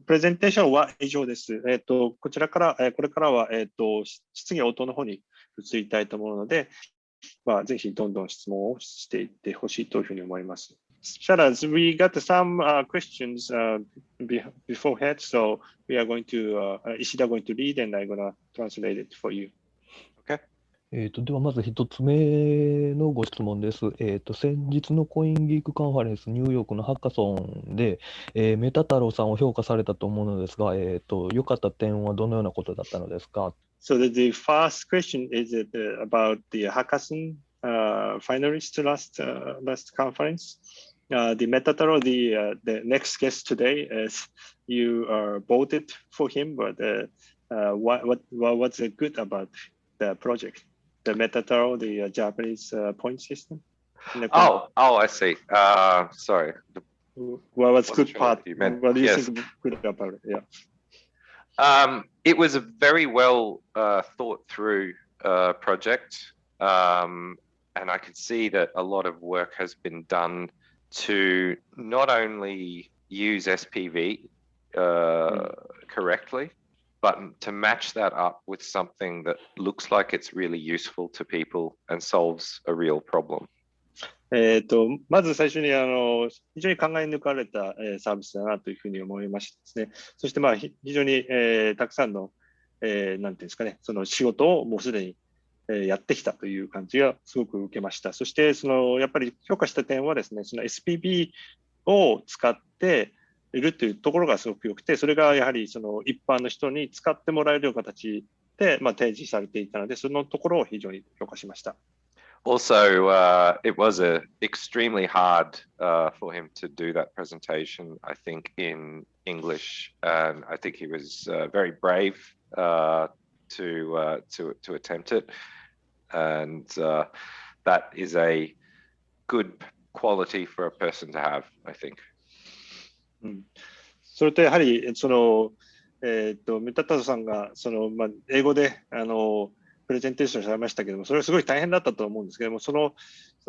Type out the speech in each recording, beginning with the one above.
プレゼンテーションは以上です。こちらから、これからは、質疑応答の方に移りたいと思うので、ぜひどんどん質問をしていってほしいというふうに思います。Sharaz, we got some questions beforehand, so we are going to, Ishida going to read and I'm going to translate it for you. Okay? ではまず一つ目のご質問です。先日のコインギークカンファレンスニューヨークのハッカソンで、メタ太郎さんを評価されたと思うのですが、良かった点はどのようなことだったのですか？ So the first question is about the hackathon finalists last conference. The Metataro, the next guest today, is you voted for him, but what's good about the project? The Metataro, the Japanese point system. I see. Sorry. Well, what's good part? What do you Yes. think good about it? Yeah. It was a very well thought through project, and I could see that a lot of work has been done to not only use SPV correctly, but to match that up with something that looks like it's really useful to people and solves a real problem. まず最初に非常に考え抜かれたサービスだなというふうに思いましてですね。そして非常にたくさんのなんていうんですかね、その仕事をもうすでにやってきたという感じがすごく受けました。そしてやっぱり評価した点はですね、その SPV を使っているというところがすごく良くて、それがやはり一般の人に使ってもらえるような形で提示されていたので、そのところを非常に評価しました。Also, it was extremely hard for him to do that presentation, I think, in English, and I think he was very brave to attempt it, and that is a good quality for a person to have, I think. それとやはりメタタさんが英語でプレゼンテーションされましたけども、それはすごい大変だったと思うんですけども、その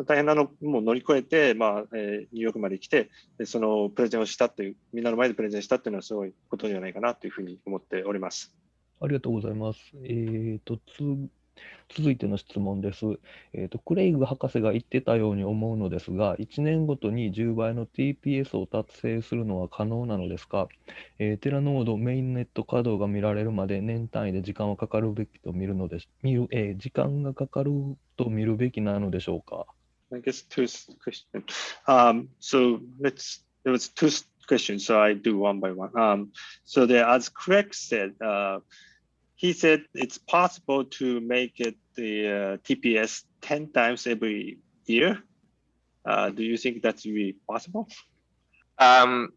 大変なのも乗り越えて、ニューヨークまで来て、そのプレゼンをしたという、みんなの前でプレゼンしたというのはすごいことじゃないかなというふうに思っております。ありがとうございます。続いての質問です。クレイグ博士が言ってたように思うのですが、1年ごとに10倍の TPS を達成するのは可能なのですか？テラノードメインネット稼働が見られるまで年単位で時間がかかるべきと見る時間がかかると見るべきなのでしょうか？ I guess two questions. So there was two questions, so I do one by one. So as Craig said, he said it's possible to make it the TPS 10 times every year. Do you think that's really possible?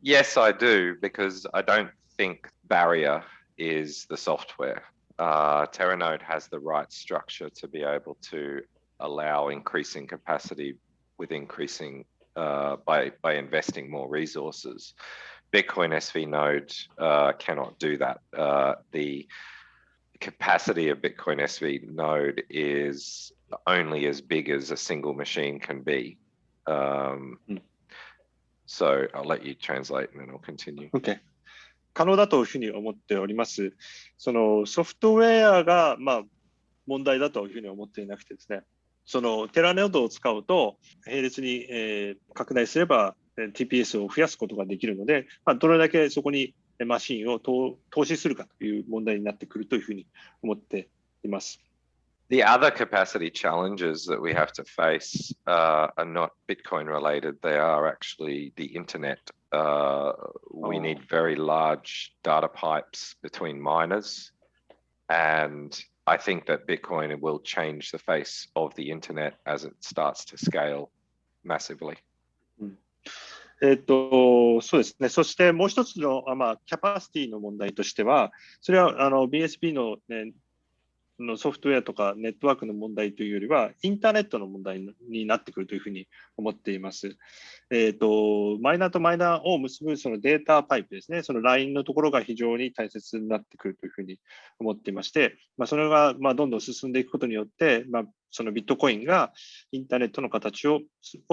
Yes, I do, because I don't think barrier is the software. Terra Node has the right structure to be able to allow increasing capacity with increasing by investing more resources. Bitcoin SV node cannot do that. The capacity of Bitcoin SV node is only as big as a single machine can be. So I'll let you translate and then I'll continue. Okay. 可能だというふうに思っております。ソフトウェアが問題だというふうに思っていなくてですね、テラノードを使うと並列に、拡大すれば TPS を増やすことができるので、どれだけそこにマシンを投資するかという問題になってくるというふうに思っています。The other capacity challenges that we have to face are not Bitcoin related. They are actually the internet. We need very large data pipes between miners. And I think that Bitcoin will change the face of the internet as it starts to scale massively. そうですね。そしてもう一つの、キャパシティの問題としては、それはBSV の、ソフトウェアとかネットワークの問題というよりは、インターネットの問題になってくるというふうに思っています。マイナーとマイナーを結ぶそのデータパイプですね、そのラインのところが非常に大切になってくるというふうに思っていまして、それがどんどん進んでいくことによって、そのビットコインがインターネットの形を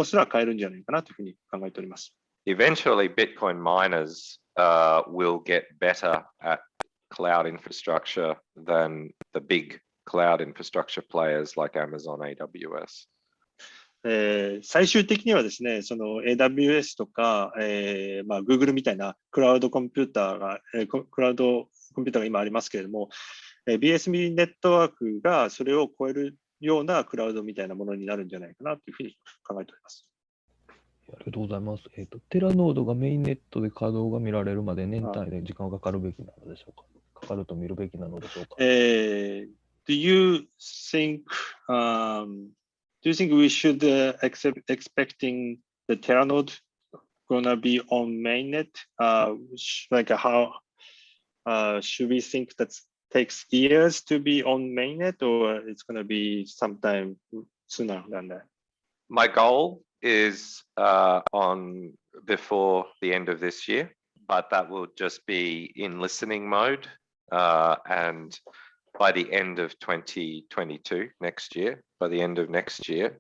すら変えるんじゃないかなというふうに考えております。Eventually, Bitcoin miners will get better at cloud infrastructure than the big cloud infrastructure players like Amazon AWS. 最終的にはですね、その AWS とか、Google みたいなクラウドコンピューターが今ありますけれども、BSV ネットワークがそれを超えるようなクラウドみたいなものになるんじゃないかなというふうに考えております。ありがとうございます。テラノードがメインネットで稼働が見られるまで年単位で時間がかかるべきなのでしょうか。かかると見るべきなのでしょうか。Do you think we should expecting the Terra Node gonna be on mainnet? Like how should we think that takes years to be on mainnet, or it's gonna be sometime sooner than that? My goal is on before the end of this year, but that will just be in listening mode, and by the end of 2022, next year, by the end of next year,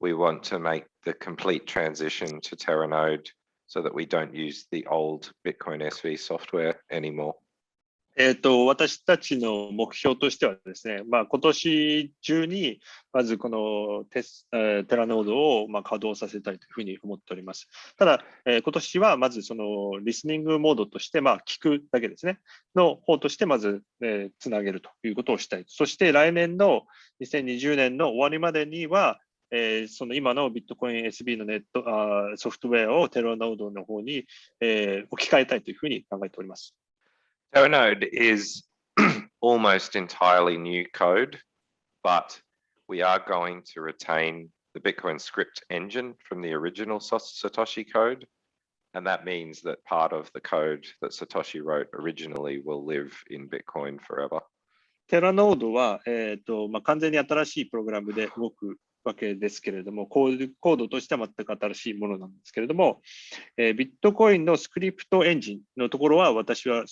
we want to make the complete transition to Terra Node so that we don't use the old Bitcoin SV software anymore. 私たちの目標としてはですね、今年中にまずこのテラノードを稼働させたいというふうに思っております。ただ、今年はまずそのリスニングモードとして聞くだけですねの方としてまずつなげるということをしたい。そして来年の2020年の終わりまでにはその今のビットコイン SB のネットソフトウェアをテラノードの方に置き換えたいというふうに考えております。Terra Node is almost entirely new code, but we are going to retain the Bitcoin script engine from the original Satoshi code. And that means that part of the code that Satoshi wrote originally will live in Bitcoin forever. テラノードは、完全に新しいプログラムで動くわけですけれども、コードとしては全く新しいものなんですけれども、ビットコインのスクリプトエンジンのところは私た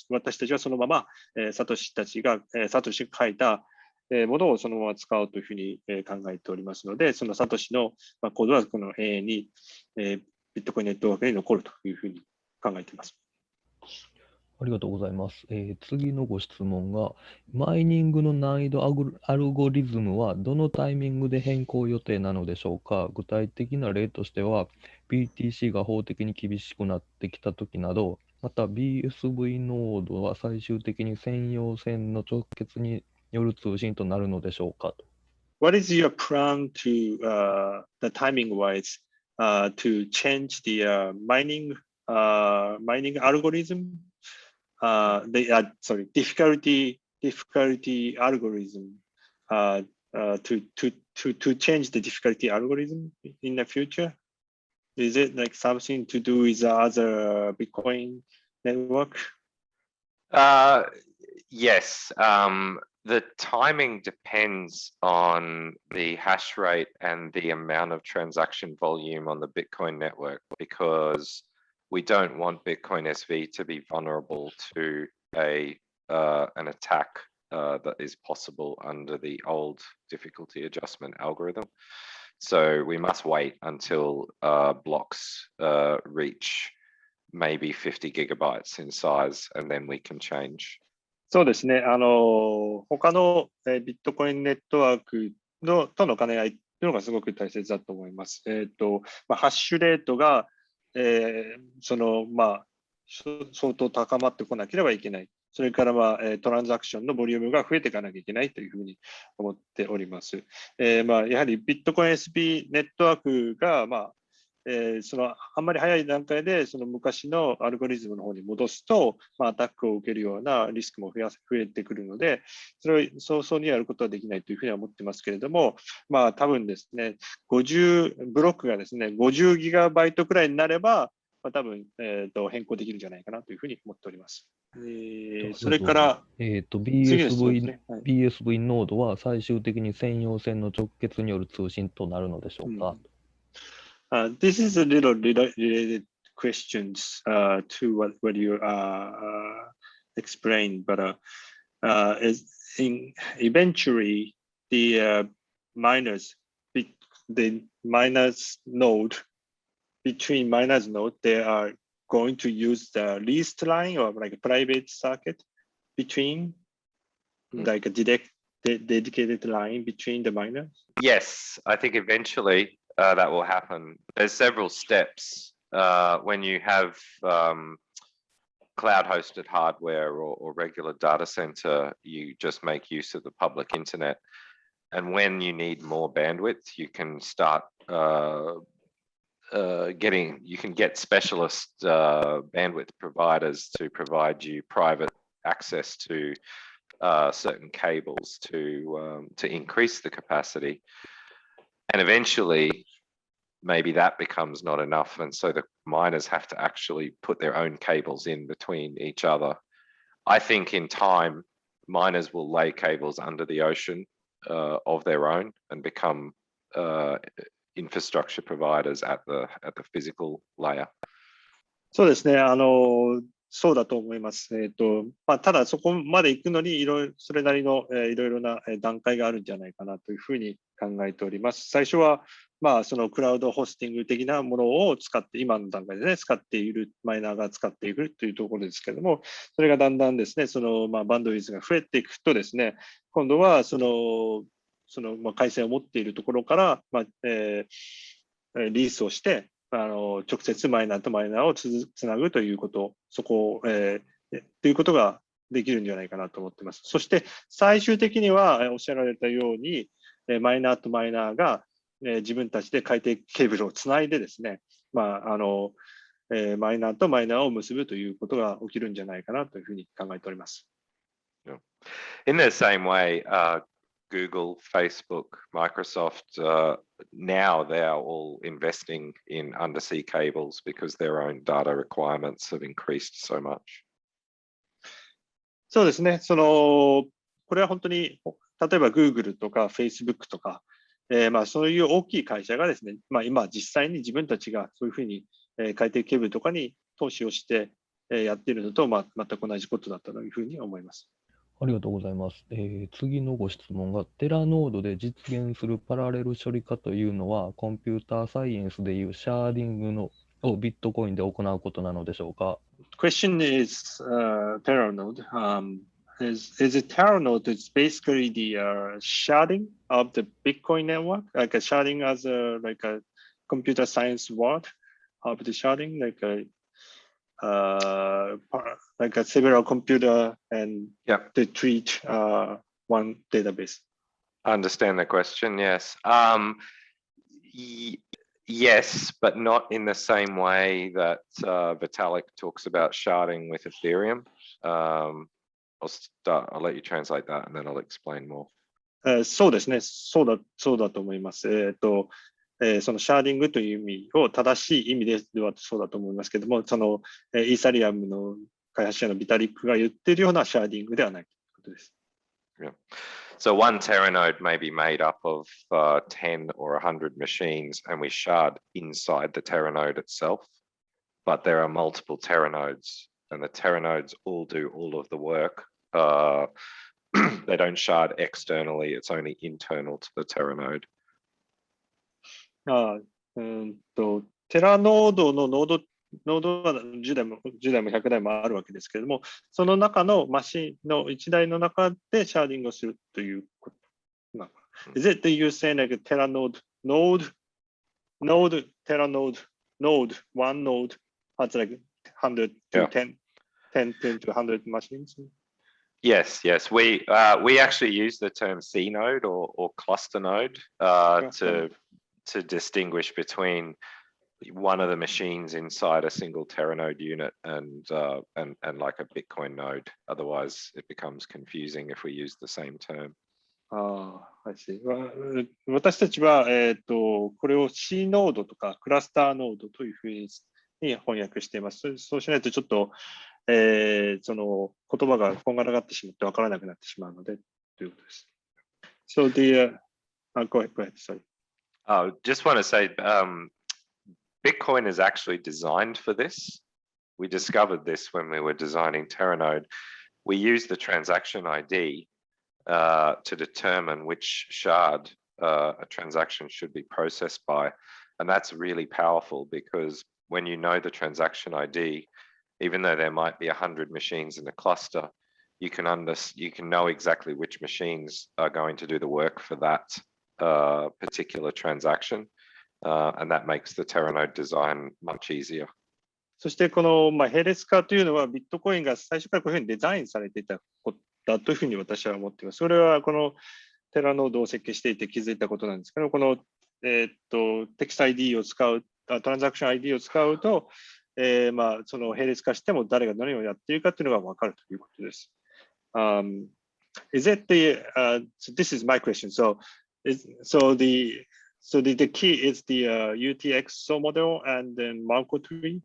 ちはそのまま、サトシが書いたものをそのまま使おうというふうに考えておりますので、そのサトシのコードはこの永遠にビットコインネットワークに残るというふうに考えています。ありがとうございます。次のご質問が、マイニングの難易度アルゴリズムはどのタイミングで変更予定なのでしょうか。具体的な例としては、BTC が法的に厳しくなってきたときなど、また BSV ノードは最終的に専用線の直結による通信となるのでしょうか。What is your plan to the timing wise to change the mining algorithm? Difficulty algorithm to change the difficulty algorithm in the future? Is it like something to do with other Bitcoin network? Yes. The timing depends on the hash rate and the amount of transaction volume on the Bitcoin network, because we don't want Bitcoin SV to be vulnerable to an attack that is possible under the old difficulty adjustment algorithm. So we must wait until blocks reach maybe 50 gigabytes in size, and then we can change. そうですね。他のビットコインネットワークとの兼ね合いというのがすごく大切だと思います。ハッシュレートが相当高まってこなければいけない。それからトランザクションのボリュームが増えていかなきゃいけないというふうに思っております。やはりビットコイン SB ネットワークがあんまり早い段階でその昔のアルゴリズムの方に戻すと、アタックを受けるようなリスクも増えてくるので、それを早々にやることはできないというふうには思ってますけれども、多分ですね、ブロックがですね、50ギガバイトくらいになれば、多分、変更できるんじゃないかなというふうに思っております。それから、BSV ノードは最終的に専用線の直結による通信となるのでしょうか。This is a little related questions to what you explained, but eventually the miners node between miners node they are going to use the leased line or like a private circuit between like a dedicated line between the miners? Yes, I think eventually that will happen. There's several steps when you have cloud-hosted hardware or regular data center. You just make use of the public internet, and when you need more bandwidth, you can start you can get specialist bandwidth providers to provide you private access to certain cables to increase the capacity. And eventually, maybe that becomes not enough. And so the miners have to actually put their own cables in between each other. I think in time, miners will lay cables under the ocean of their own and become infrastructure providers at the physical layer. そうですね。そうだと思います。ただそこまで行くのにそれなりのいろいろな段階があるんじゃないかなというふうに考えております。最初はそのクラウドホスティング的なものを使って、今の段階でね、使っているマイナーが使っているというところですけれども、それがだんだんですね、バンドウィズが増えていくとですね、今度は回線を持っているところから、リースをして、直接マイナーとマイナーをつなぐということ、ということができるんじゃないかなと思っています。そして最終的にはおっしゃられたように、マイナーとマイナーが自分たちで海底ケーブルをつないでですね、マイナーとマイナーを結ぶということが起きるんじゃないかなというふうに考えております。In the same way, Google, Facebook, Microsoft, now they are all investing in undersea cables because their own data requirements have increased so much. そうですね。これは本当に、例えば Google とか Facebook とか、そういう大きい会社がですね、今実際に自分たちがそういうふうに海底ケーブルとかに投資をしてやっているのと、全く同じことだったというふうに思います。ありがとうございます。次のご質問が、テラノードで実現するパラレル処理化というのは、コンピューターサイエンスでいうシャーディングをビットコインで行うことなのでしょうか？ Question is Terra Node. Is it Terra Node? It's basically the sharding of the Bitcoin network, like a sharding as a computer science word of the sharding, like a several computer and to treat one database. I understand the question. Yes. Yes, but not in the same way that Vitalik talks about sharding with Ethereum. I'll let you translate that and then I'll explain more. そうですね。そうだと思います。そのシャーディングという意味を正しい意味ではそうだと思いますけれども、イーサリアムの開発者のビタリックが言っているようなシャーディングではないということです。Yeah. So one Terra node may be made up of 10 or 100 machines, and we shard inside the Terra node itself. But there are multiple Terra nodes, and the Terra nodes all do all of the work. They don't shard externally, it's only internal to the Terra node. テラノードのノードは10台も100台もあるわけですけれども、その中のマシンの1台の中でシャーディングをするということ。Is it that you're saying like a Terra node, Terra node, one node has like 100 to 10 to 100 machines? Yes. We actually use the term C node or cluster node to distinguish between one of the machines inside a single Terra node unit and like a Bitcoin node. Otherwise, it becomes confusing if we use the same term. I see. 私たちは、これを C ノードとかクラスターノードというふうに翻訳しています。そうしないとちょっと、その言葉がこんがらがってしまって分からなくなってしまうのでということです。So go ahead, sorry. Just want to say, Bitcoin is actually designed for this. We discovered this when we were designing Terra Node. We use the transaction ID to determine which shard a transaction should be processed by. And that's really powerful because when you know the transaction ID, even though there might be 100 machines in a cluster, you can know exactly which machines are going to do the work for that particular transaction, and that makes the Terra Node design much easier. そしてこの並列化というのはビットコインが最初からこういうふうにデザインされていたことだというふうに私は思っています。それはこのテラノードを設計していて気づいたことなんですけど、この、テキスト ID を使う、トランザクション ID を使うと、その並列化しても誰が何をやっているかというのが分かるということです。Is it so this is my question. So the key is the UTXO model and then Marco tree.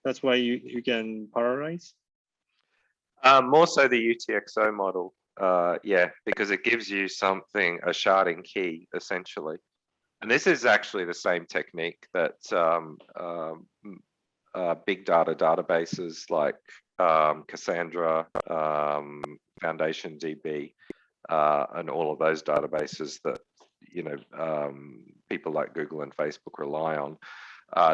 That's why you can parallelize. More so the UTXO model, yeah, because it gives you something, a sharding key essentially. And this is actually the same technique that big data databases like Cassandra, Foundation DB, and all of those databases that people like Google and Facebook rely on.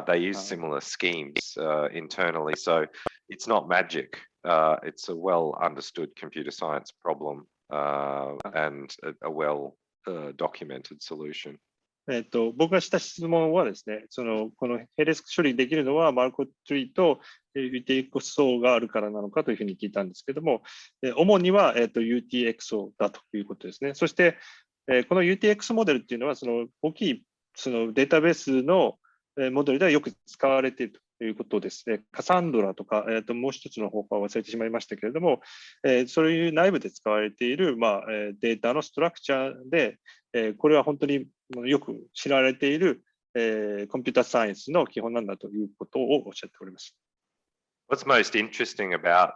They use similar schemes internally, so it's not magic. It's a well understood computer science problem and a well documented solution. 僕がした質問はですね、この並列処理できるのはマルコツリーとUTXO があるからなのかというふうに聞いたんですけども、主にはUTXO だということですね。そして、この UTX モデルっていうのは大きいデータベースのモデルではよく使われているということですね。カサンドラとか、もう一つの方法は忘れてしまいましたけれども、そういう内部で使われている、データのストラクチャーで、これは本当によく知られている、コンピューターサイエンスの基本なんだということをおっしゃっております。What's most interesting about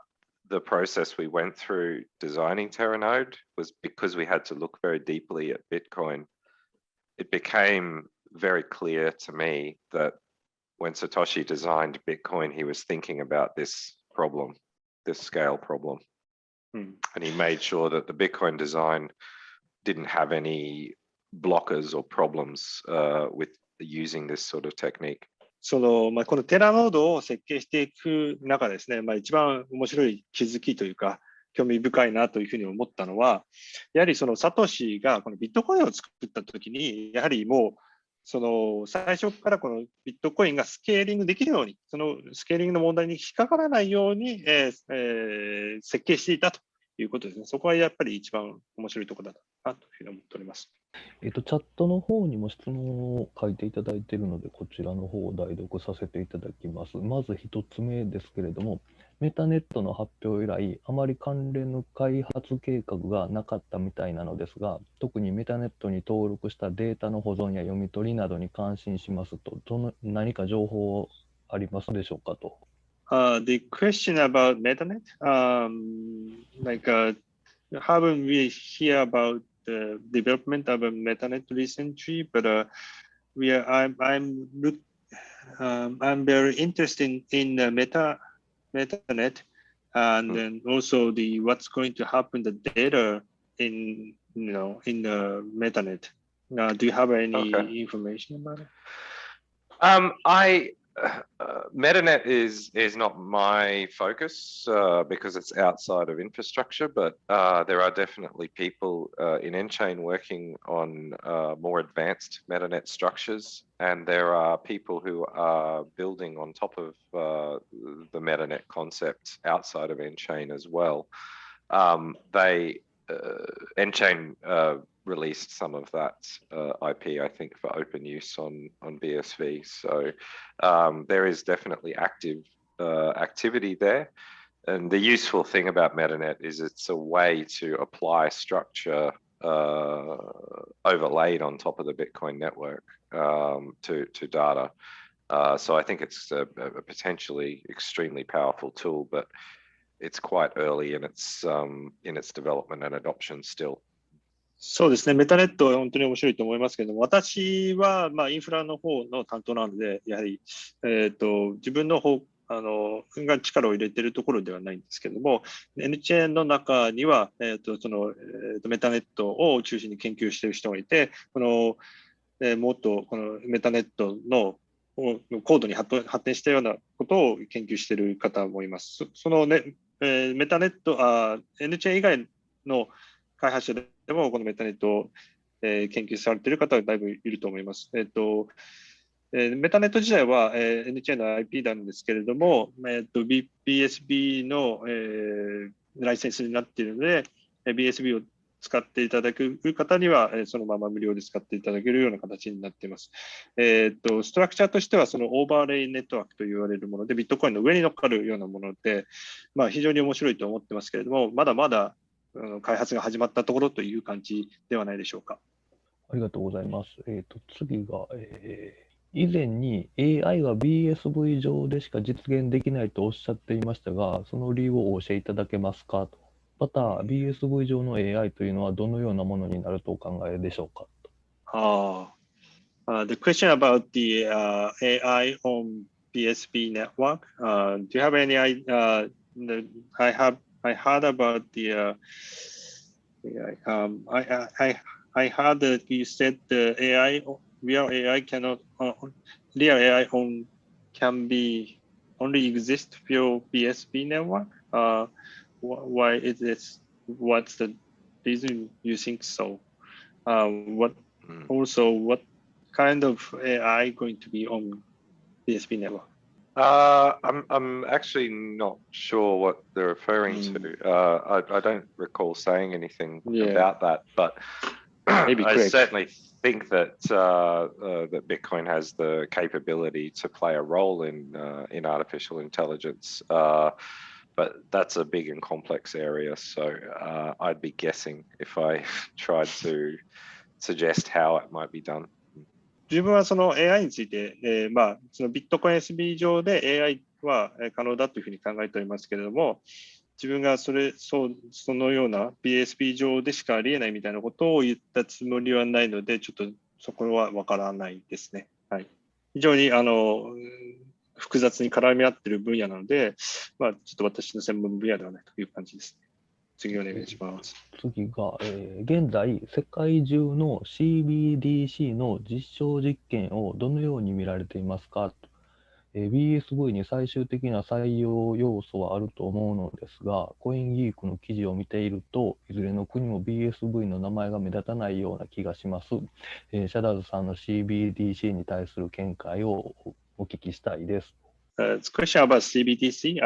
the process we went through designing Terra Node was because we had to look very deeply at Bitcoin. It became very clear to me that when Satoshi designed Bitcoin, he was thinking about this problem, this scale problem. And he made sure that the Bitcoin design didn't have any blockers or problems with using this sort of technique. このテラノードを設計していく中ですね、一番面白い気づきというか、興味深いなというふうに思ったのは、やはりサトシがこのビットコインを作ったときに、やはりもう最初からこのビットコインがスケーリングできるように、そのスケーリングの問題に引っかからないように、設計していたということですね。そこはやっぱり一番面白いところだなというふうに思っております。チャットの方にも質問を書いていただいているので、こちらの方を代読させていただきます。まず一つ目ですけれども、メタネットの発表以来、あまり関連の開発計画がなかったみたいなのですが、特にメタネットに登録したデータの保存や読み取りなどに関心しますと、何か情報ありますでしょうかと。The question about MetaNet, haven't we hear about the development of a MetaNet recently? But I'm very interested in the MetaNet, and then also what's going to happen the data in the MetaNet. Do you have any information about it? MetaNet is not my focus because it's outside of infrastructure, but there are definitely people in nChain working on more advanced MetaNet structures, and there are people who are building on top of the MetaNet concept outside of nChain as well. nChain released some of that IP, I think, for open use on BSV. So there is definitely activity there. And the useful thing about MetaNet is it's a way to apply structure overlaid on top of the Bitcoin network to data. So I think it's a potentially extremely powerful tool, but it's quite early in its development and adoption still. そうですね、メタネットは本当に面白いと思いますけども、私はインフラの方の担当なので、やはり、自分の方が力を入れているところではないんですけども、nChainの中には、メタネットを中心に研究している人がいて、もっとこのメタネットの高度に発展したようなことを研究している方もいます。そのね、メタネット、nChain 以外の開発者でもこのメタネットを、研究されている方はだいぶいると思います。メタネット自体は、nChain の IP なんですけれども、BSV の、ライセンスになっているので、BSV を使っていただく方には、そのまま無料で使っていただけるような形になっています。ストラクチャーとしては、そのオーバーレイネットワークと言われるもので、ビットコインの上に乗っかるようなもので、非常に面白いと思ってますけれども、まだまだ開発が始まったところという感じではないでしょうか。ありがとうございます。次が、以前に AI は BSV 上でしか実現できないとおっしゃっていましたが、その理由をお教えいただけますかと。また、BSV 上の AI というのはどのようなものになるとお考えでしょうか。The question about the AI on BSV network. Do you have any idea? I heard about the I heard that you said the AI, real AI cannot, real AI can be only exist for BSV network. Why is this? What's the reason you think so? What kind of AI going to be on BSV network? I'm actually not sure what they're referring to. I don't recall saying anything about that, but I certainly think that that Bitcoin has the capability to play a role in artificial intelligence. But that's a big and complex area, so I'd be guessing if I tried to suggest how it might be done. 自分はその AI について、そのビットコイン SB 上で AI は可能だというふうに考えておりますけれども、自分がそのような BSV 上でしかありえないみたいなことを言ったつもりはないので、ちょっとそこはわからないですね。はい、非常に複雑に絡み合っている分野なので、ちょっと私の専門分野ではないという感じですね。次お願いします。次が、現在、世界中の CBDC の実証実験をどのように見られていますか。BSV に最終的な採用要素はあると思うのですが、コインギークの記事を見ていると、いずれの国も BSV の名前が目立たないような気がします。シャダーズさんの CBDC に対する見解をお聞きしたいです。It's a question about CBDC.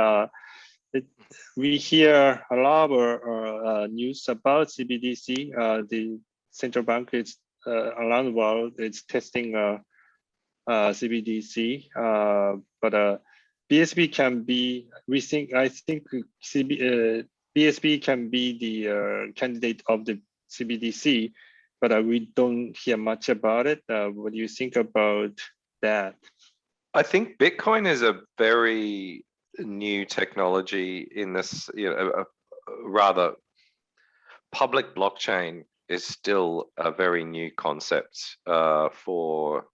We hear a lot of news about CBDC. The central bank is around the world is testing CBDC, but BSV can be. I think BSV can be the candidate of the CBDC, but we don't hear much about it. What do you think about that? I think Bitcoin is a very new technology in this, rather public blockchain is still a very new concept for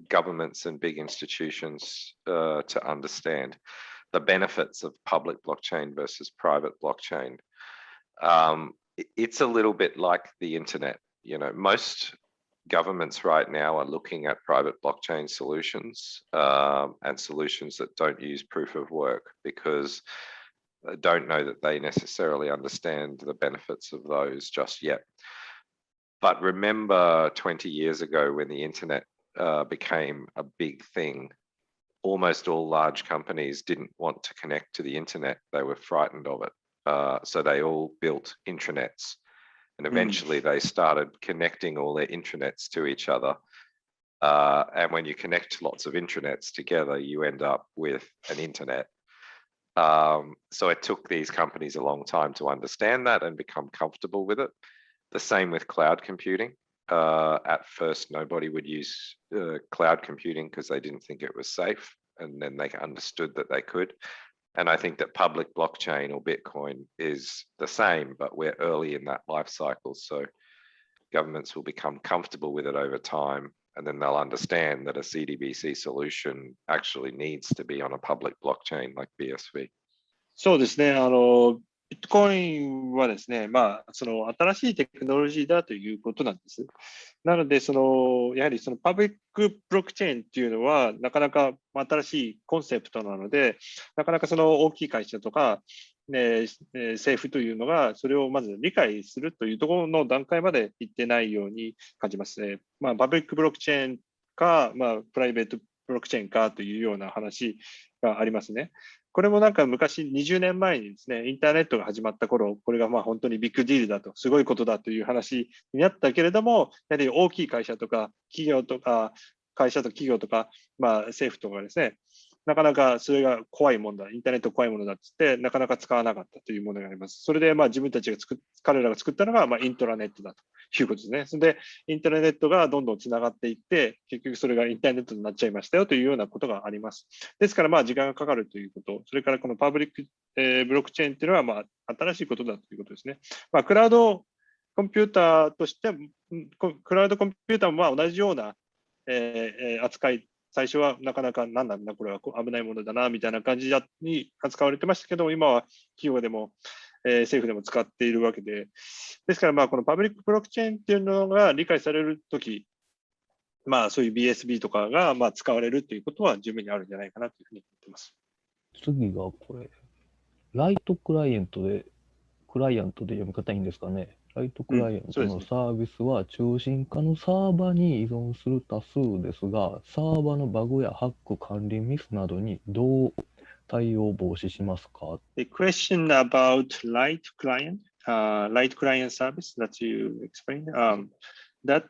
governments and big institutions to understand the benefits of public blockchain versus private blockchain. It's a little bit like the internet. Most governments right now are looking at private blockchain solutions and solutions that don't use proof of work because they don't know that they necessarily understand the benefits of those just yet. But remember 20 years ago when the internet became a big thing, almost all large companies didn't want to connect to the internet. They were frightened of it. So they all built intranets. And eventually they started connecting all their intranets to each other. And when you connect lots of intranets together, you end up with an internet. So it took these companies a long time to understand that and become comfortable with it. The same with cloud computing. At first, nobody would use cloud computing because they didn't think it was safe. And then they understood that they could. And I think that public blockchain or Bitcoin is the same, but we're early in that life cycle. So governments will become comfortable with it over time, and then they'll understand that a CDBC solution actually needs to be on a public blockchain like BSV. そうですね。ビットコインはですね、その新しいテクノロジーだということなんです。なので、やはりそのパブリックブロックチェーンっていうのは、なかなか新しいコンセプトなので、なかなかその大きい会社とか、政府というのが、それをまず理解するというところの段階まで行ってないように感じますね。パブリックブロックチェーンか、プライベートブロックチェーンかというような話がありますね。これもなんか昔20年前にですね、インターネットが始まった頃、これが本当にビッグディールだと、すごいことだという話になったけれども、やはり大きい会社とか企業とか、会社と企業とか、政府とかですね、なかなかそれが怖いものだ、インターネット怖いものだって言って、なかなか使わなかったというものがあります。それで自分たちが彼らが作ったのがイントラネットだということですね。それでインターネットがどんどんつながっていって、結局それがインターネットになっちゃいましたよというようなことがあります。ですから時間がかかるということ、それからこのパブリック、ブロックチェーンっていうのは新しいことだということですね。クラウドコンピューターとして、クラウドコンピューターも同じような、扱い、最初はなかなか何なんだこれは危ないものだなみたいな感じに扱われてましたけど、今は企業でも、政府でも使っているわけで、ですからこのパブリックブロックチェーンっていうのが理解されるとき、そういう BSV とかが使われるということは十分にあるんじゃないかなというふうに思っています。次がこれ、ライトクライアントで読み方いいんですかね。ライトクライアントのサービスは中心化のサーバに依存する多数ですが、サーバのバグやハック管理ミスなどにどう対応防止しますか？ The question about Lite Client, Lite Client service that you explained, that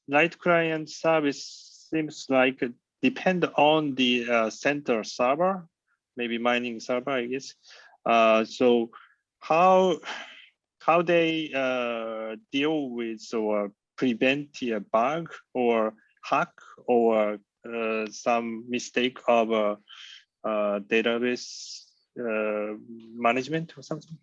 Lite Client service seems like depend on the center server, maybe mining server, I guess. So how they deal with or prevent a bug or hack or some mistake of database management or something?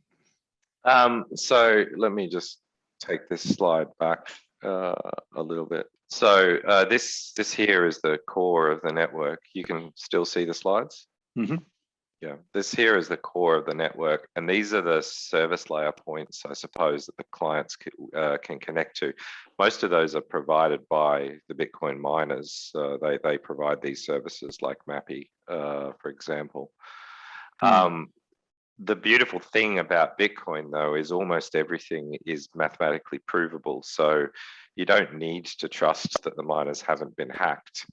So let me just take this slide back a little bit. So this here is the core of the network. You can still see the slides? Mm-hmm. Yeah, this here is the core of the network, and these are the service layer points, I suppose, that the clients can connect to. Most of those are provided by the Bitcoin miners. They provide these services like Mappy, for example. The beautiful thing about Bitcoin, though, is almost everything is mathematically provable. So you don't need to trust that the miners haven't been hacked.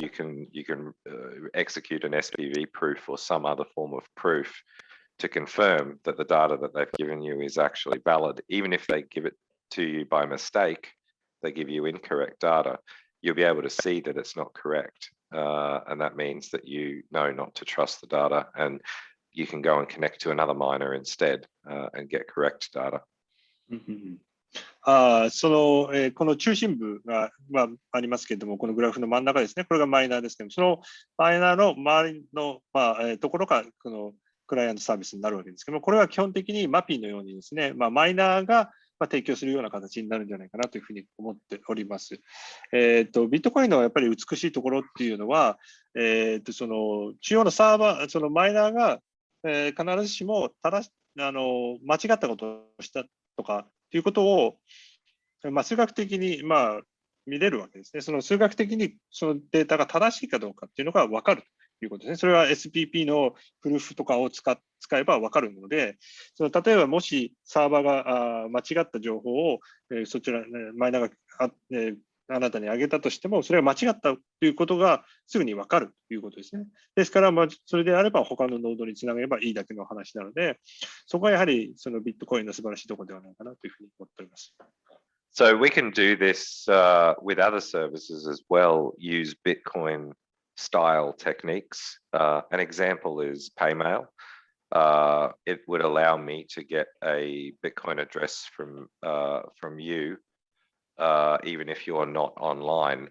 You can execute an SPV proof or some other form of proof to confirm that the data that they've given you is actually valid. Even if they give it to you by mistake, they give you incorrect data, you'll be able to see that it's not correct. And that means that you know not to trust the data, and you can go and connect to another miner instead and get correct data. Mm-hmm. この中心部が、ありますけれども、このグラフの真ん中ですね、これがマイナーですけども、そのマイナーの周りの、ところがこのクライアントサービスになるわけですけども、これは基本的にマピーのようにですね、マイナーが提供するような形になるんじゃないかなというふうに思っております。ビットコインのやっぱり美しいところっていうのは、その中央のサーバー、そのマイナーが、必ずしも間違ったことをしたとかということを、数学的に見れるわけですね。その数学的にそのデータが正しいかどうかっていうのが分かるということですね。それは SPP のプルーフとかを使えば分かるので、例えばもしサーバーが間違った情報をそちら、マイナーがあなたに上げたとしても、それが間違ったということがすぐに分かるということですね。ですから、それであれば他のノードにつなげればいいだけの話なので、そこはやはりそのビットコインの素晴らしいところではないかなというふうに思っております。So we can do this with other services as well, use Bitcoin style techniques. An example is Paymail. It would allow me to get a Bitcoin address from you, even if you're not online.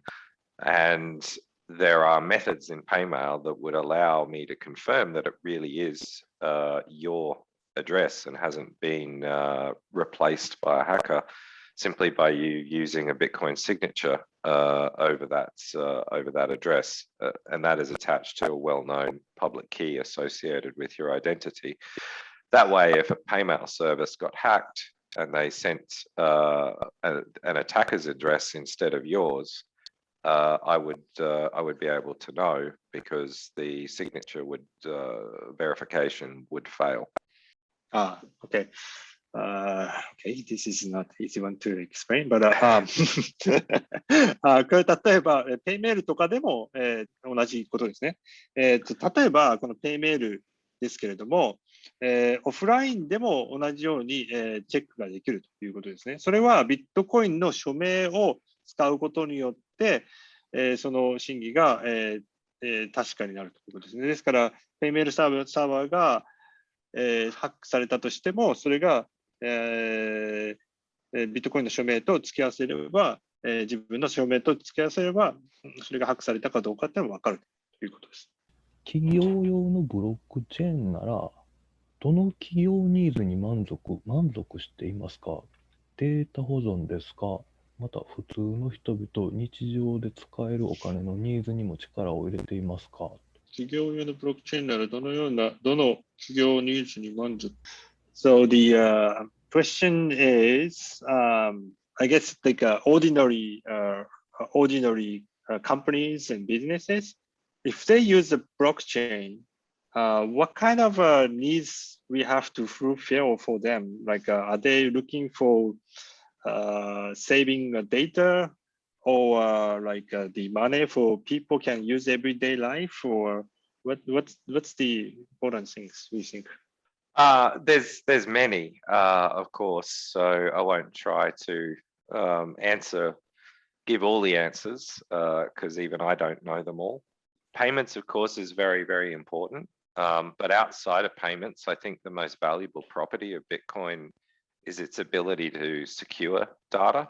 And there are methods in Paymail that would allow me to confirm that it really is your address and hasn't been replaced by a hacker. simply by you using a Bitcoin signature over that address, and that is attached to a well-known public key associated with your identity. That way, if a PayMail service got hacked and they sent an attacker's address instead of yours, I would be able to know because the signature verification would fail. Okay. Okay, this is not easy one to explain, but これ例えば、ペイメールとかでも、同じことですね。例えば、このペイメールですけれども、オフラインでも同じように、チェックができるということですね。それはビットコインの署名を使うことによって、その真偽が、確かになるということですね。ですから、ペイメールサーバーが、ハックされたとしても、それが、ビットコインの署名と付き合わせれば、自分の署名と付き合わせれば、それがハックされたかどうかっていうのが分かるということです。企業用のブロックチェーンなら、どの企業ニーズに満足していますか？データ保存ですか？また普通の人々、日常で使えるお金のニーズにも力を入れていますか？企業用のブロックチェーンならどの企業ニーズに満足 So the question is, I guess like ordinary companies and businesses, if they use the blockchain, what kind of needs we have to fulfill for them? Like, are they looking for saving data or like the money for people can use everyday life, or what's the important things we think? There's many, of course. So I won't try to give all the answers because even I don't know them all. Payments, of course, is very, very important. But outside of payments, I think the most valuable property of Bitcoin is its ability to secure data.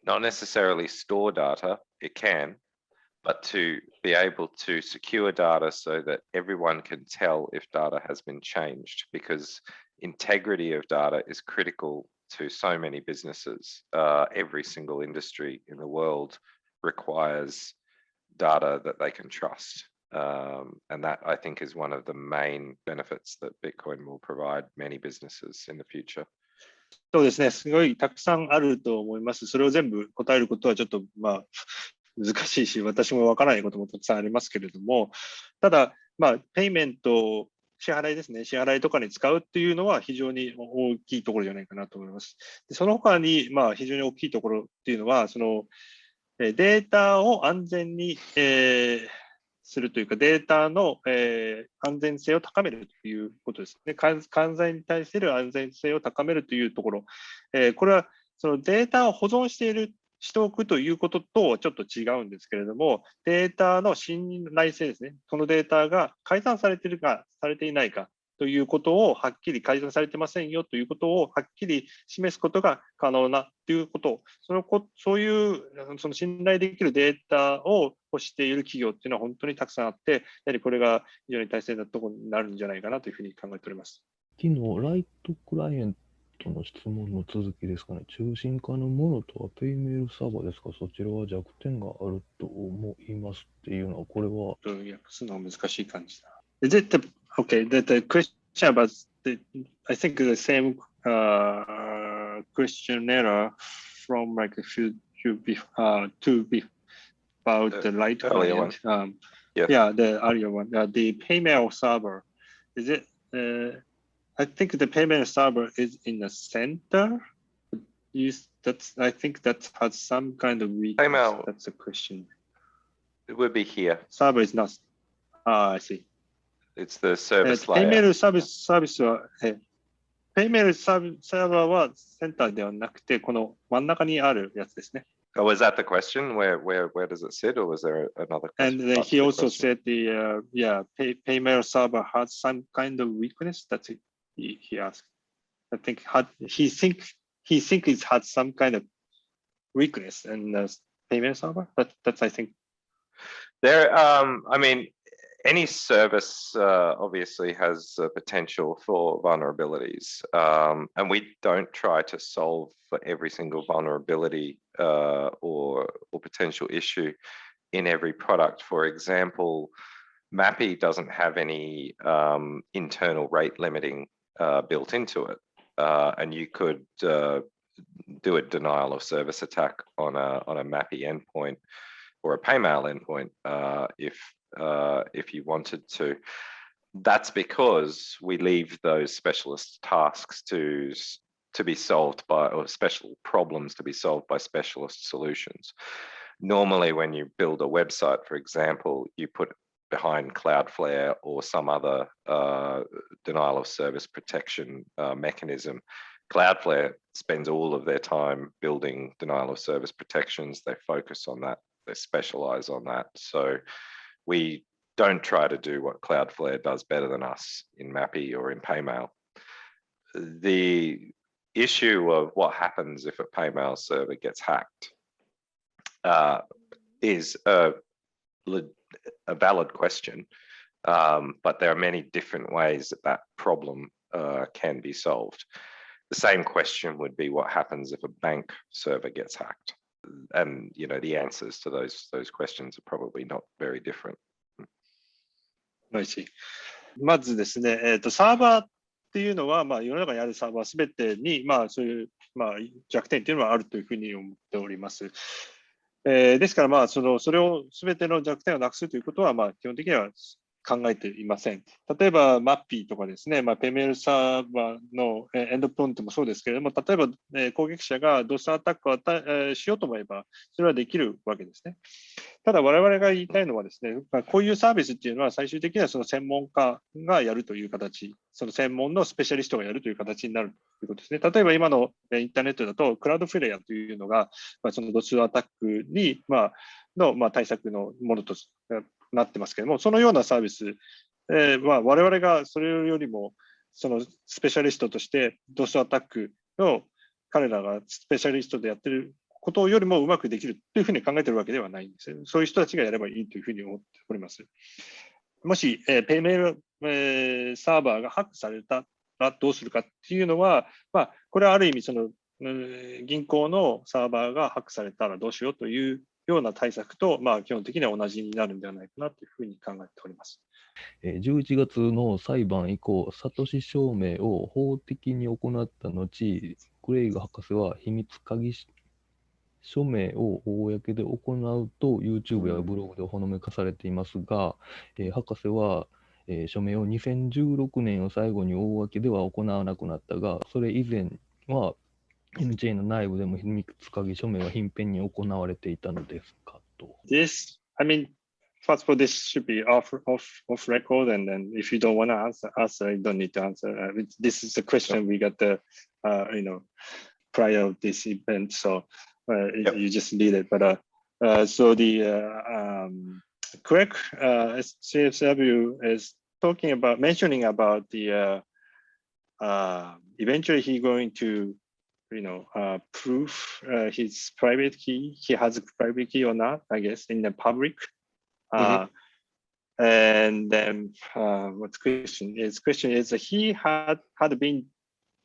Not necessarily store data, it can, but to be able to secure data so that everyone can tell if data has been changed, because integrity of data is critical to so many businesses. Every single industry in the world requires data that they can trust. And that, I think, is one of the main benefits that Bitcoin will provide many businesses in the future. そうですね、すごいたくさんあると思います。それを全部答えることはちょっと難しいし、私もわからないこともたくさんありますけれども、ただ、ペイメント、支払いですね、支払いとかに使うっていうのは非常に大きいところじゃないかなと思います。でその他に、非常に大きいところっていうのは、そのデータを安全に、するというか、データの、安全性を高めるということですね。関税に対する安全性を高めるというところ、これはそのデータを保存しておくということとちょっと違うんですけれども、データの信頼性ですね。そのデータが改ざんされているかされていないかということをはっきり改ざんされてませんよということをはっきり示すことが可能なということ、そういうその信頼できるデータを欲している企業っていうのは本当にたくさんあって、やはりこれが非常に大切なところになるんじゃないかなというふうに考えております。昨日、ライトクライアントの質問の続きですかね。中心化のものとはペイメールサーバーですか？そちらは弱点があると思いますっていうのは、これは。訳すのは難しい感じだ。Is it okay? The question about I think the same questionnaire from like a few about the Lite Client. Yeah, the earlier one. The paymail server. Is it? I think the paymail server is in the center. I think that has some kind of weakness. Paymail. That's a question. It would be here. Server is not. I see. It's the service layer. ペイメールサービスは、ペイメールサーバーはセンターではなくて、この真ん中にあるやつですね。Oh, was that the question? Where does it sit, or was there another question? And he also said the paymail server has some kind of weakness. That's it. He asked. I think he think it had some kind of weakness in the paymail server. That's I think. There, I mean, any service obviously has potential for vulnerabilities, and we don't try to solve for every single vulnerability or potential issue in every product. For example, Mappy doesn't have any internal rate limiting built into it, and you could do a denial of service attack on a Mappy endpoint or a Paymail endpoint if you wanted to. That's because we leave those specialist tasks to be solved by, or special problems to be solved by specialist solutions. Normally, when you build a website, for example, you put behind Cloudflare or some other denial of service protection mechanism. Cloudflare spends all of their time building denial of service protections. They focus on that. They specialize on that. So we don't try to do what Cloudflare does better than us in Mappy or in Paymail. The issue of what happens if a Paymail server gets hacked is a valid question, but there are many different ways that problem can be solved. The same question would be what happens if a bank server gets hacked, and the answers to those questions are probably not very different. I see. まずですね、サーバーっていうのは、世の中にあるサーバーすべてに、そういう、弱点っていうのはあるというふうに思っております。ですから、それをすべての弱点をなくすということは、基本的には考えていません。例えば、マッピーとかですね、ペイメールサーバーのエンドポイントもそうですけれども、例えば、攻撃者がDOSアタックをしようと思えば、それはできるわけですね。ただ、我々が言いたいのはですね、こういうサービスっていうのは最終的にはその専門家がやるという形、その専門のスペシャリストがやるという形になるということですね。例えば今のインターネットだと、クラウドフレアというのが、そのDOSアタックに、の対策のものとなってますけれども、そのようなサービスは我々がそれよりもそのスペシャリストとしてDOSアタックの彼らがスペシャリストでやってることよりもうまくできるというふうに考えているわけではないんですよ。そういう人たちがやればいいというふうに思っております。もし、ペイメール、サーバーがハックされたらどうするかっていうのは、これはある意味その、銀行のサーバーがハックされたらどうしようというような対策と、基本的には同じになるんではないかなというふうに考えております。11月の裁判以降、サトシ証明を法的に行った後、クレイグ博士は秘密鍵署名を公で行うと YouTube やブログでほのめかされていますが、博士は、署名を2016年を最後に公では行わなくなったが、それ以前はnChain の内部でも秘密鍵署名は頻繁に行われていたのですかと。This, I mean, first of all, this should be off record, and then if you don't want to answer, you don't need to answer. This is a question we got prior of this event, so you just need it. But so the correct CSW is mentioning about the eventually he going to prove his private key. He has a private key or not, I guess, in the public. And then what's question is he had been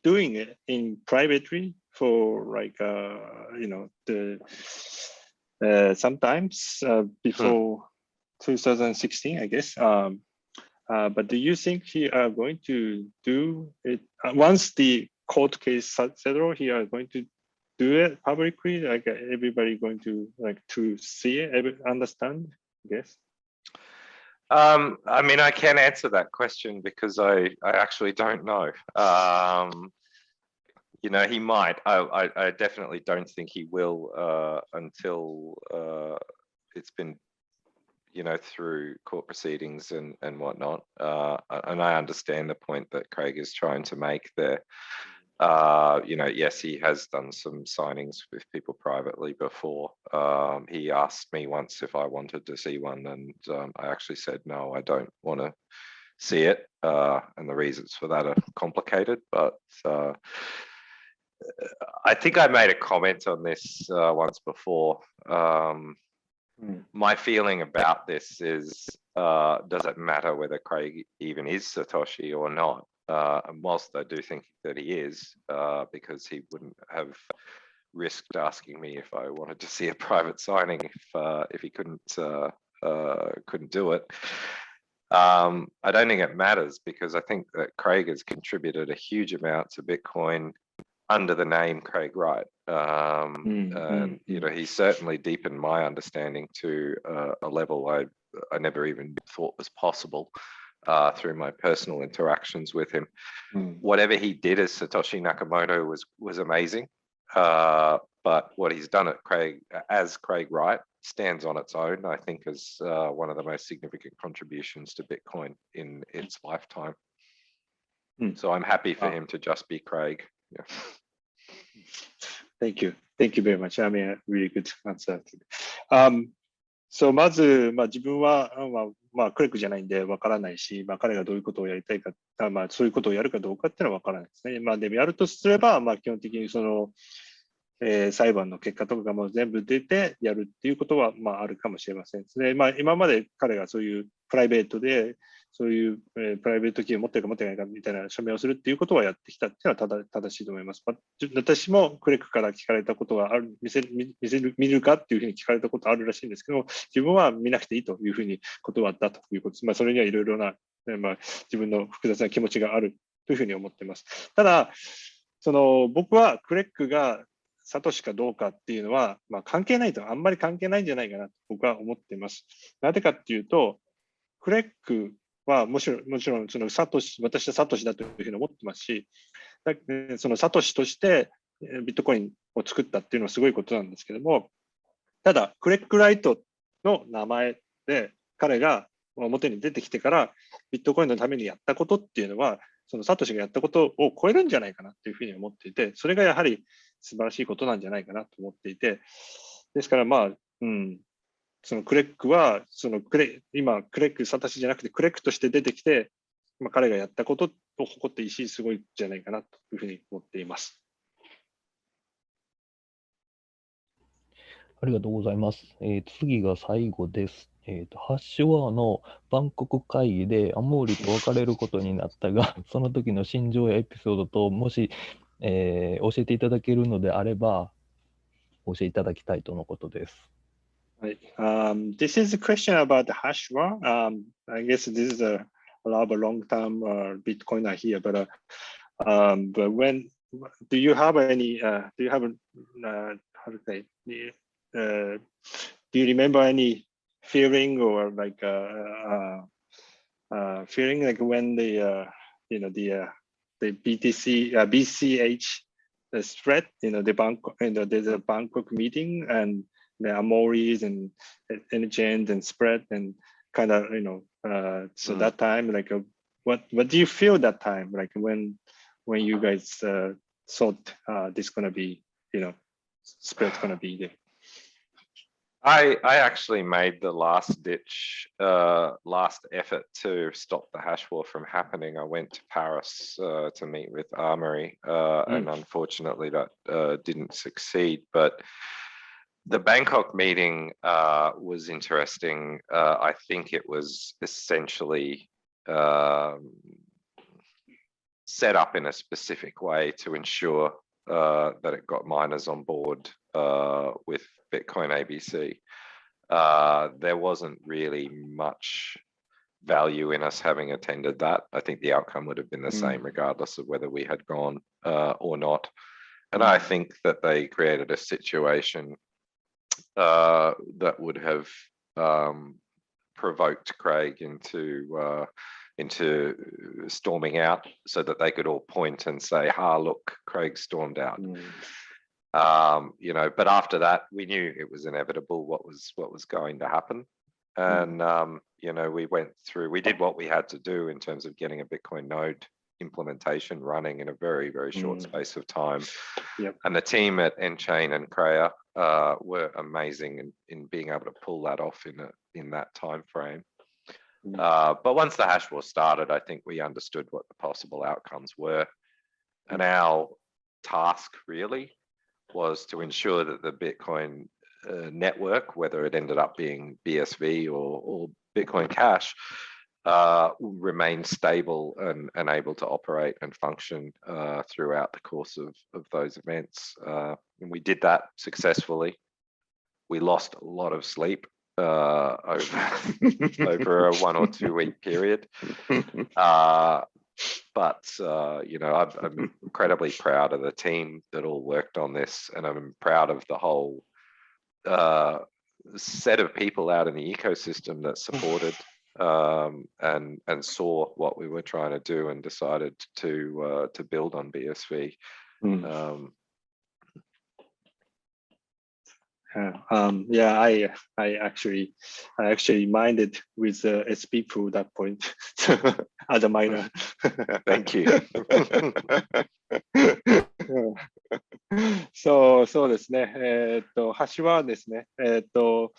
doing it in privately for like sometimes before 2016, I guess. But do you think he are going to do it once the court case settled? He are going to do it publicly, like everybody going to to see it, understand? I guess. I mean, I can answer that question because I actually don't know. He might. I definitely don't think he will until it's been, through court proceedings and whatnot. And I understand the point that Craig is trying to make there. Yes, he has done some signings with people privately before. He asked me once if I wanted to see one, and I actually said, no, I don't want to see it. And the reasons for that are complicated, but I think I made a comment on this once before. My feeling about this is does it matter whether Craig even is Satoshi or not? And whilst I do think that he is, because he wouldn't have risked asking me if I wanted to see a private signing if he couldn't do it. I don't think it matters because I think that Craig has contributed a huge amount to Bitcoin under the name Craig Wright. And you know, he certainly deepened my understanding to a level I never even thought was possible through my personal interactions with him. Whatever he did as Satoshi Nakamoto was amazing. But what he's done at Craig Wright stands on its own, I think, as one of the most significant contributions to Bitcoin in its lifetime. So I'm happy for him to just be Craig. Yeah. Thank you. Thank you very much. I mean, a really good answer. So まず、自分は、クレックじゃないんでわからないし、彼がどういうことをやりたいか、そういうことをやるかどうかっていうのはわからないですね。でもやるとすれば、基本的にその、裁判の結果とかも全部出てやるっていうことは、あるかもしれませんですね。今まで彼がそういうプライベートで、そういう、プライベートキーを持ってるか持ってないかみたいな署名をするっていうことはやってきたっていうのは正しいと思います。私もクレックから聞かれたことがある、見るかっていうふうに聞かれたことあるらしいんですけど、自分は見なくていいというふうに断ったということです。それにはいろいろな、自分の複雑な気持ちがあるというふうに思っています。ただ、僕はクレックがサトシかどうかっていうのは、関係ないと、あんまり関係ないんじゃないかなと僕は思っています。なぜかっていうと、クレックはもちろんその私はサトシだというふうに思ってますし、そのサトシとしてビットコインを作ったっていうのはすごいことなんですけども、ただ、クレックライトの名前で彼が表に出てきてからビットコインのためにやったことっていうのは、そのサトシがやったことを超えるんじゃないかなというふうに思っていて、それがやはり素晴らしいことなんじゃないかなと思っていて、ですからそのクレックは今クレックサトシじゃなくてクレックとして出てきて、彼がやったことを誇っていいし、すごいんじゃないかなというふうに思っています。ありがとうございます。次が最後です。ハッシュワーのバンコク会議でアモーリと別れることになったが、その時の心情やエピソードと、もし、教えていただけるのであれば、教えていただきたいとのことです。Right. This is a question about the hash war. I guess this is a lot of long-term Bitcoiner here, but when do you have any? How to say? Do you remember any feeling or like feeling like when the BTC BCH spread, the Bangkok, there's a Bangkok meeting and the Amoris and nChain and spread and kind of so that time like what do you feel that time like when you guys thought this gonna be spread gonna be there? I actually made the last effort to stop the hash war from happening. I went to Paris to meet with Armory, and unfortunately that didn't succeed. But the Bangkok meeting was interesting. I think it was essentially set up in a specific way to ensure that it got miners on board with Bitcoin ABC. There wasn't really much value in us having attended that. I think the outcome would have been the same regardless of whether we had gone or not. And I think that they created a situation that would have provoked Craig into storming out so that they could all point and say, look, Craig stormed out. But after that, we knew it was inevitable what was going to happen. And, we did what we had to do in terms of getting a Bitcoin node implementation running in a very, very short space of time. Yep. And the team at nChain and Kreia were amazing in being able to pull that off in that time frame. But once the hash war started, I think we understood what the possible outcomes were. And our task really was to ensure that the Bitcoin network, whether it ended up being BSV or Bitcoin Cash remain stable and able to operate and function throughout the course of those events. And we did that successfully. We lost a lot of sleep over a 1 or 2 week period. But I'm incredibly proud of the team that all worked on this, and I'm proud of the whole set of people out in the ecosystem that supported and saw what we were trying to do and decided to build on BSV. I actually minded with the SP pool at that point as a miner. Thank you. そうですね。ハッシュはですね、10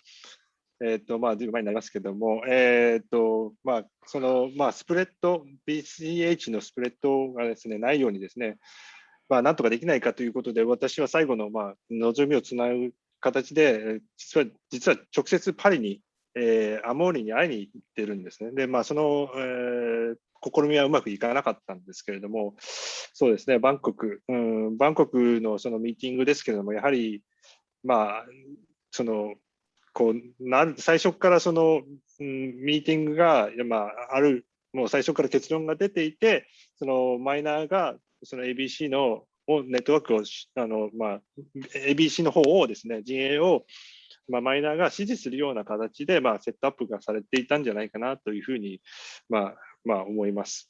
倍になりますけども、スプレッド、BCH のスプレッドがですね、ないようにですね、なんとかできないかということで、私は最後の望みをつなぐ形で、実は直接パリに、アモーリに会いに行ってるんですね。で、その、試みはうまくいかなかったんですけれども、そうですね、バンコクのそのミーティングですけれども、やはり、最初からその、ミーティングが、もう最初から結論が出ていて、そのマイナーがその ABC のネットワークをABC の方をですね、陣営をマイナーが支持するような形でセットアップがされていたんじゃないかなというふうに思います。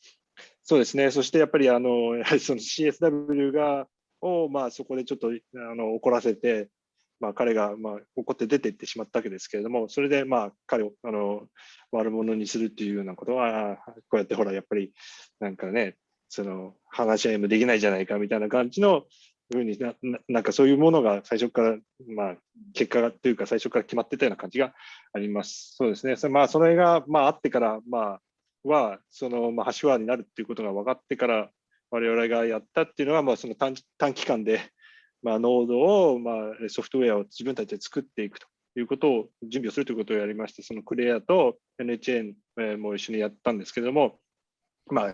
そうですね。そしてやっぱりその CSW をそこでちょっと怒らせて、彼が怒って出ていってしまったわけですけれども、それで彼を悪者にするっていうようなことは、こうやってほらやっぱりなんかね、その話し合いもできないじゃないかみたいな感じのふうになんかそういうものが最初から結果がというか最初から決まってたような感じがあります。そうですね。それがあってからはそのハッシュワーになるっていうことが分かってから我々がやったっていうのはその短期間でノードをソフトウェアを自分たちで作っていくということを準備をするということをやりまして、そのクレアと nChain も一緒にやったんですけれども、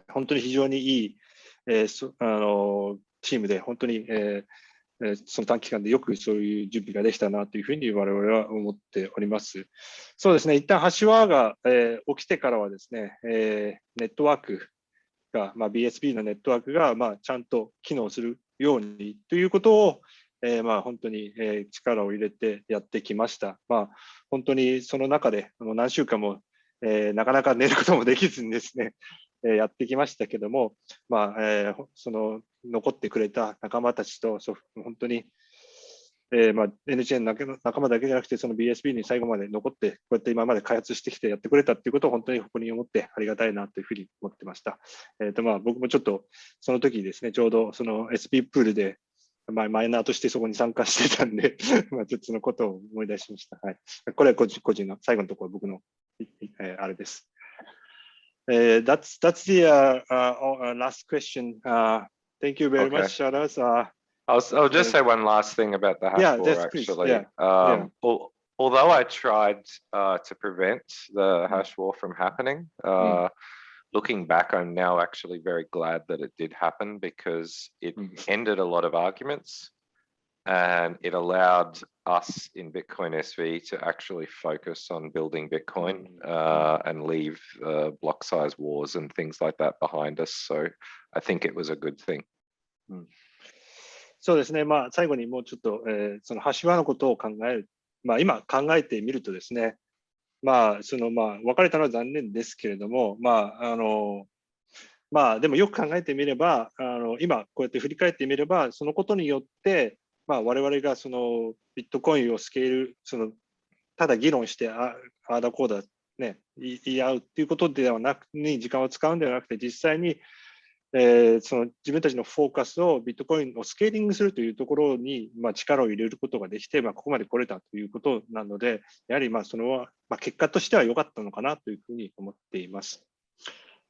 本当に非常にいい、チームで本当に、その短期間でよくそういう準備ができたなというふうに我々は思っております。そうですね、一旦ハッシュワーが、起きてからはですね、ネットワークが、BSV のネットワークが、ちゃんと機能するようにということを、本当に、力を入れてやってきました。本当にその中で何週間も、なかなか寝ることもできずにですね、やってきましたけども、その残ってくれた仲間たちと本当に、nChain の仲間だけじゃなくて、その BSV に最後まで残って、こうやって今まで開発してきてやってくれたっていうことを本当に誇りに思ってありがたいなというふうに思ってました。僕もちょっとその時ですね、ちょうどその SP プールで、マイナーとしてそこに参加してたんで、ちょっとそのことを思い出しました。はい、これは個人の最後のところ、僕のあれです。That's the last question. Thank you very much, Sharas. I'll just say one last thing about the hash war, actually. Although I tried to prevent the hash war from happening, looking back, I'm now actually very glad that it did happen because it ended a lot of arguments and it allowed us in Bitcoin SV to actually focus on building Bitcoin and leave block size wars and things like that behind us. So I think it was a good thing. そうですね。最後にもうちょっと、そのハッシュワーのことを考える。今考えてみるとですね、別れたのは残念ですけれども、でもよく考えてみれば、今こうやって振り返ってみれば、そのことによって、我々がそのビットコインをスケール、ただ議論してああだこうだね、言い合うっていうことではなくに時間を使うんではなくて、実際に、その自分たちのフォーカスをビットコインをスケーリングするというところに、力を入れることができて、ここまで来れたということなので、やはりそのは、結果としては良かったのかなというふうに思っています。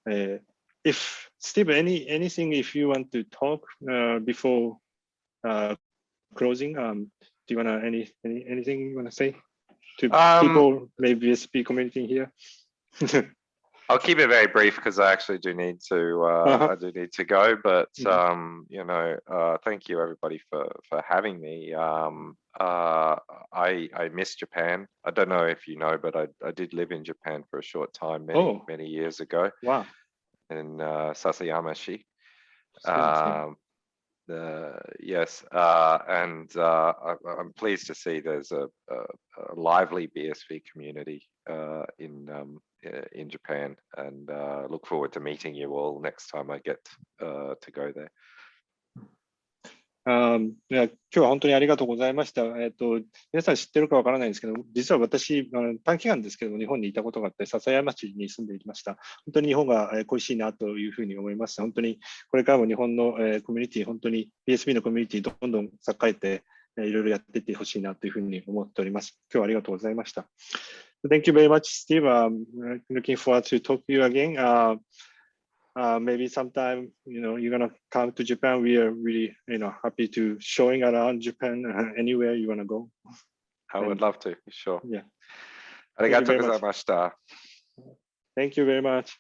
If Steve, anything if you want to talk before closing, do you want anything you want to say to people, maybe BSV community here? I'll keep it very brief because I actually do need to I do need to go, but you know, thank you everybody for having me. I miss Japan. I don't know if you know, but I did live in Japan for a short time many years ago. Wow. In Sasayama-shi. Yes, and I'm pleased to see there's a lively BSV community in Japan, and look forward to meeting you all next time I get to go there. いや今日は本当にありがとうございました。皆さん知ってるかわからないんですけど、実は私、短期間ですけども、日本にいたことがあって、篠山市に住んでいました。本当に日本が恋しいなというふうに思います。本当にこれからも日本のコミュニティ、本当に BSV のコミュニティ、どんどん栄えて、いろいろやっていってほしいなというふうに思っております。今日はありがとうございました。Thank you very much, Steve. Looking forward to talk to you again. Maybe sometime, you know, you're gonna come to Japan. We are really, you know, happy to showing around Japan anywhere you wanna go. I would love to, sure. Yeah. ありがとうございました。Thank you very much.